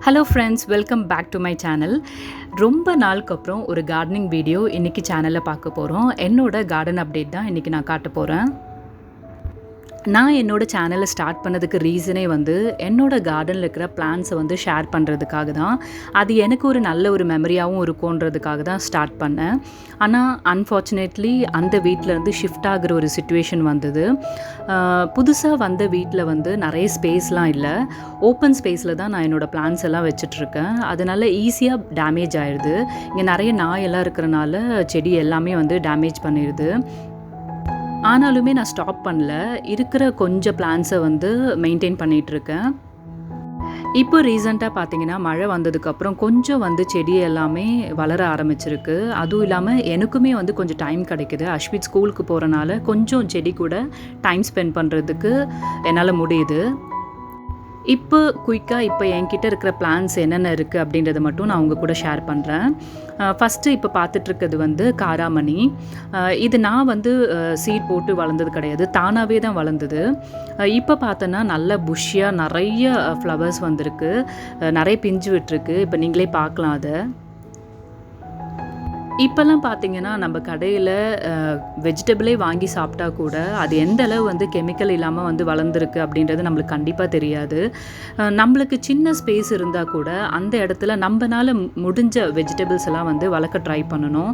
Hello friends, welcome back to my channel. ரொம்ப நாளுக்கு அப்புறம் ஒரு கார்டனிங் வீடியோ இன்றைக்கி சேனலில் பார்க்க போகிறோம். என்னோடய கார்டன் அப்டேட் தான் இன்றைக்கி நான் காட்ட போகிறேன். நான் என்னோடய சேனலை ஸ்டார்ட் பண்ணதுக்கு ரீசனே என்னோடய கார்டனில் இருக்கிற பிளான்ஸை ஷேர் பண்ணுறதுக்காக தான். அது எனக்கு ஒரு நல்ல ஒரு மெமரியாகவும் இருக்கும்ன்றதுக்காக தான் ஸ்டார்ட் பண்ணேன். ஆனால் அன்ஃபார்ச்சுனேட்லி அந்த வீட்டிலேருந்து ஷிஃப்ட் ஆகிற ஒரு சிச்சுவேஷன் வந்தது. புதுசாக வந்த வீட்டில் நிறைய ஸ்பேஸ்லாம் இல்லை. ஓப்பன் ஸ்பேஸில் தான் நான் என்னோடய பிளான்ஸ் எல்லாம் வச்சிட்ருக்கேன். அதனால் ஈஸியாக டேமேஜ் ஆயிடுது. இங்கே நிறைய நாயெல்லாம் இருக்கிறனால செடி எல்லாமே டேமேஜ் பண்ணிடுது. ஆனாலுமே நான் ஸ்டாப் பண்ணல. இருக்கிற கொஞ்சம் பிளான்ஸை மெயின்டைன் பண்ணிகிட்ருக்கேன். இப்போ ரீசெண்டாக பார்த்தீங்கன்னா மழை வந்ததுக்கப்புறம் கொஞ்சம் செடி எல்லாமே வளர ஆரம்பிச்சிருக்கு. அதுவும் இல்லாமல் எனக்குமே கொஞ்சம் டைம் கிடைக்குது. அஸ்வித் ஸ்கூலுக்கு போகிறனால கொஞ்சம் செடி கூட டைம் ஸ்பெண்ட் பண்ணுறதுக்கு என்னால் முடியுது. இப்போ குயிக்காக என்கிட்ட இருக்கிற பிளான்ஸ் என்னென்ன இருக்குது அப்படின்றத மட்டும் நான் உங்கள் கூட ஷேர் பண்ணுறேன். ஃபஸ்ட்டு இப்போ பார்த்துட்ருக்கிறது காராமணி. இது நான் சீட் போட்டு வளர்ந்தது கிடையாது, தானாகவே தான் வளர்ந்தது. இப்போ பார்த்தோன்னா நல்ல புஷ்ஷியாக நிறைய ஃப்ளவர்ஸ் வந்திருக்கு, நிறைய பிஞ்சு விட்டுருக்கு. இப்போ நீங்களே பார்க்கலாம் அதை. இப்போல்லாம் பார்த்தீங்கன்னா நம்ம கடையில் வெஜிடபிளே வாங்கி சாப்பிட்டா கூட அது எந்த அளவு கெமிக்கல் இல்லாமல் வளர்ந்துருக்கு அப்படின்றது நம்மளுக்கு கண்டிப்பாக தெரியாது. நம்மளுக்கு சின்ன ஸ்பேஸ் இருந்தால் கூட அந்த இடத்துல நம்மளால் முடிஞ்ச வெஜிடபிள்ஸ் எல்லாம் வளர்க்க ட்ரை பண்ணணும்.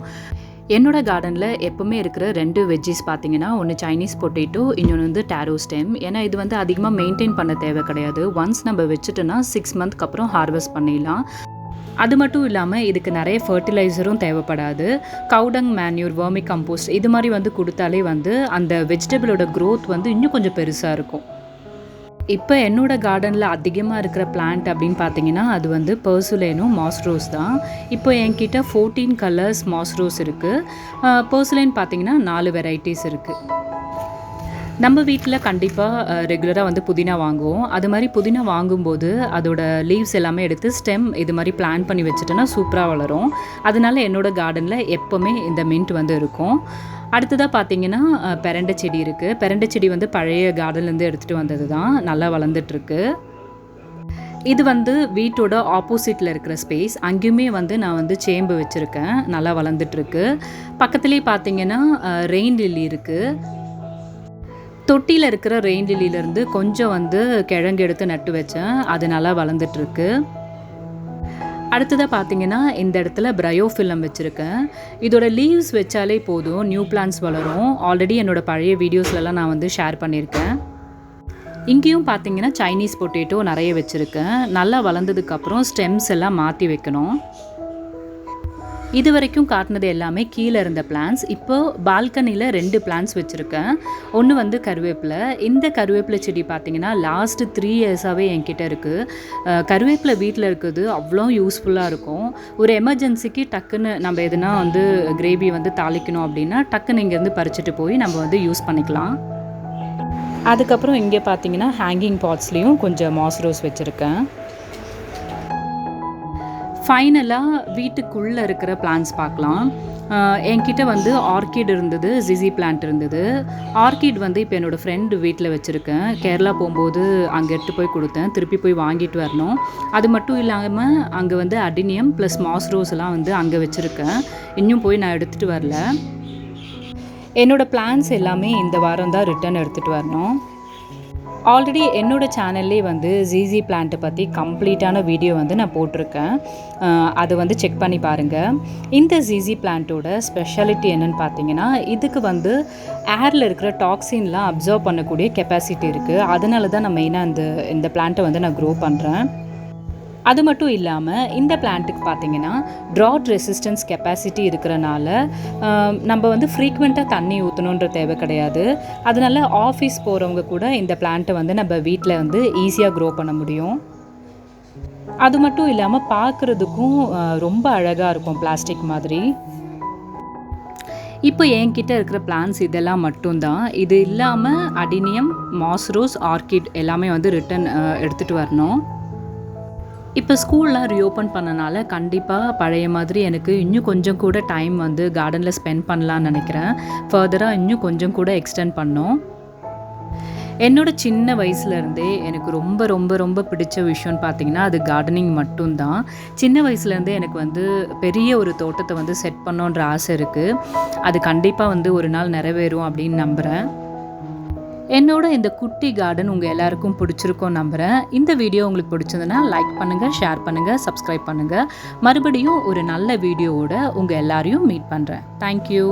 என்னோடய கார்டனில் எப்போவுமே இருக்கிற 2 வெஜ்ஜிஸ் பார்த்தீங்கன்னா, ஒன்று சைனீஸ் பொட்டேட்டோ, இன்னொன்று டேரோ ஸ்டெம். ஏன்னா இது அதிகமாக மெயின்டைன் பண்ண தேவை கிடையாது. ஒன்ஸ் நம்ம வச்சுட்டோன்னா 6 மந்த்க்கு அப்புறம் ஹார்வெஸ்ட் பண்ணிடலாம். அது மட்டும் இல்லாமல் இதுக்கு நிறைய ஃபர்டிலைசரும் தேவைப்படாது. கவுடங் மேன்யூர், வர்மி கம்போஸ்ட் இது மாதிரி கொடுத்தாலே அந்த வெஜிடபிளோட க்ரோத் இன்னும் கொஞ்சம் பெருசாக இருக்கும். இப்போ என்னோடய கார்டனில் அதிகமாக இருக்கிற பிளான்ட் அப்படின்னு பார்த்தீங்கன்னா அது பர்சுலேனும் மாஸ்ரோஸ் தான். இப்போ என்கிட்ட 14 கலர்ஸ் மாஸ்ரோஸ் இருக்குது. பர்சுலேன் பார்த்தீங்கன்னா 4 வெரைட்டிஸ் இருக்குது. நம்ம வீட்டில் கண்டிப்பாக ரெகுலராக புதினா வாங்குவோம். அது மாதிரி புதினா வாங்கும்போது அதோட லீவ்ஸ் எல்லாமே எடுத்து ஸ்டெம் இது மாதிரி பிளான் பண்ணி வச்சுட்டோன்னா சூப்பராக வளரும். அதனால என்னோடய கார்டனில் எப்போவுமே இந்த மின்ட் இருக்கும். அடுத்ததாக பார்த்தீங்கன்னா பெரண்டை செடி இருக்குது. பெரண்டை செடி பழைய கார்டன்லேருந்து எடுத்துகிட்டு வந்தது தான், நல்லா வளர்ந்துட்டுருக்கு. இது வீட்டோட ஆப்போசிட்டில் இருக்கிற ஸ்பேஸ். அங்கேயுமே நான் சேம்பு வச்சுருக்கேன், நல்லா வளர்ந்துட்டுருக்கு. பக்கத்துலேயே பார்த்தீங்கன்னா ரெயின் லில்லி இருக்குது. தொட்டியில் இருக்கிற ரெயின் லில்லியிலேருந்து கொஞ்சம் கிழங்கு எடுத்து நட்டு வச்சேன், அது நல்லா வளர்ந்துட்டுருக்கு. அடுத்ததாக பார்த்தீங்கன்னா இந்த இடத்துல பிரயோஃபில்லம் வச்சுருக்கேன். இதோட லீவ்ஸ் வச்சாலே போதும், நியூ பிளான்ஸ் வளரும். ஆல்ரெடி என்னோடய பழைய வீடியோஸ்லலாம் நான் ஷேர் பண்ணியிருக்கேன். இங்கேயும் பார்த்தீங்கன்னா சைனீஸ் பொட்டேட்டோ நிறைய வச்சுருக்கேன். நல்லா வளர்ந்ததுக்கப்புறம் ஸ்டெம்ஸ் எல்லாம் மாற்றி வைக்கணும். இது வரைக்கும் காட்டினது எல்லாமே கீழே இருந்த பிளான்ஸ். இப்போது பால்கனியில் 2 பிளான்ஸ் வச்சுருக்கேன். ஒன்று கருவேப்பிலை. இந்த கருவேப்பிலை செடி பார்த்திங்கன்னா லாஸ்ட்டு 3 இயர்ஸாகவே என்கிட்ட இருக்குது. கருவேப்பிலை வீட்டில் இருக்குது அவ்வளோ யூஸ்ஃபுல்லாக இருக்கும். ஒரு எமர்ஜென்சிக்கு டக்குன்னு நம்ம எதுனா கிரேவி தாளிக்கணும் அப்படின்னா டக்குன்னு இங்கேருந்து பறிச்சுட்டு போய் நம்ம யூஸ் பண்ணிக்கலாம். அதுக்கப்புறம் இங்கே பார்த்தீங்கன்னா ஹேங்கிங் பாட்ஸ்லேயும் கொஞ்சம் மாஸ்ரோஸ் வச்சுருக்கேன். ஃபைனலாக வீட்டுக்குள்ளே இருக்கிற பிளான்ஸ் பார்க்கலாம். என்கிட்ட ஆர்கிட் இருந்தது, ஜிசி பிளான்ட் இருந்தது. ஆர்கிட் இப்போ என்னோடய ஃப்ரெண்டு வீட்டில் வச்சுருக்கேன். கேரளா போகும்போது அங்கே எடுத்து போய் கொடுத்தேன், திருப்பி போய் வாங்கிட்டு வரணும். அது மட்டும் இல்லாமல் அங்கே அடினியம் ப்ளஸ் மாஸ்ரோஸ் எல்லாம் அங்கே வச்சுருக்கேன். இன்னும் போய் நான் எடுத்துகிட்டு வரல. என்னோடய பிளான்ஸ் எல்லாமே இந்த வாரம் தான் ரிட்டர்ன் எடுத்துகிட்டு வரணும். ஆல்ரெடி என்னோடய சேனல்லே ஜிசி பிளான்ட்டை பற்றி கம்ப்ளீட்டான வீடியோ நான் போட்டிருக்கேன். அதை செக் பண்ணி பாருங்கள். இந்த ஜிசி பிளான்ட்டோட ஸ்பெஷாலிட்டி என்னென்னு பார்த்தீங்கன்னா, இதுக்கு ஏரில் இருக்கிற டாக்ஸின்லாம் அப்சர்வ் பண்ணக்கூடிய கெப்பாசிட்டி இருக்குது. அதனால தான் நான் மெயினாக இந்த பிளான்ட்டை நான் க்ரோ பண்ணுறேன். அது மட்டும் இல்லாமல் இந்த பிளான்ட்டுக்கு பார்த்தீங்கன்னா ட்ராட் ரெசிஸ்டன்ஸ் கெப்பாசிட்டி இருக்கிறனால நம்ம ஃப்ரீக்வெண்ட்டாக தண்ணி ஊற்றணுன்ற தேவை கிடையாது. அதனால் ஆஃபீஸ் போகிறவங்க கூட இந்த பிளான்ட்டை நம்ம வீட்டில் ஈஸியாக க்ரோ பண்ண முடியும். அது மட்டும் இல்லாமல் பார்க்குறதுக்கும் ரொம்ப அழகாக இருக்கும், பிளாஸ்டிக் மாதிரி. இப்போ என்கிட்ட இருக்கிற பிளான்ஸ் இதெல்லாம் மட்டும்தான். இது இல்லாமல் அடினியம், மாஸ்ரோஸ், ஆர்கிட் எல்லாமே ரிட்டர்ன் எடுத்துகிட்டு வரணும். இப்போ ஸ்கூல்லாம் ரீஓப்பன் பண்ணனால கண்டிப்பாக பழைய மாதிரி எனக்கு இன்னும் கொஞ்சம் கூட டைம் கார்டனில் ஸ்பெண்ட் பண்ணலான்னு நினைக்கிறேன். ஃபர்தராக இன்னும் கொஞ்சம் கூட எக்ஸ்டெண்ட் பண்ணோம். என்னோட சின்ன வயசுலேருந்தே எனக்கு ரொம்ப ரொம்ப ரொம்ப பிடிச்ச விஷயம்னு பார்த்தீங்கன்னா அது கார்டனிங் மட்டும்தான். சின்ன வயசுலேருந்தே எனக்கு வந்து பெரிய ஒரு தோட்டத்தை வந்து செட் பண்ணோன்ற ஆசை இருக்குது. அது கண்டிப்பாக வந்து ஒரு நாள் நிறைவேறும் அப்படின்னு நம்புகிறேன். என்னோட இந்த குட்டி கார்டன் உங்கள் எல்லாருக்கும் பிடிச்சிருக்கும் நம்புகிறேன். இந்த வீடியோ உங்களுக்கு பிடிச்சதுன்னா லைக் பண்ணுங்கள், ஷேர் பண்ணுங்கள், சப்ஸ்கிரைப் பண்ணுங்கள். மறுபடியும் ஒரு நல்ல வீடியோவோட உங்கள் எல்லாரையும் மீட் பண்ணுறேன். தேங்க்யூ.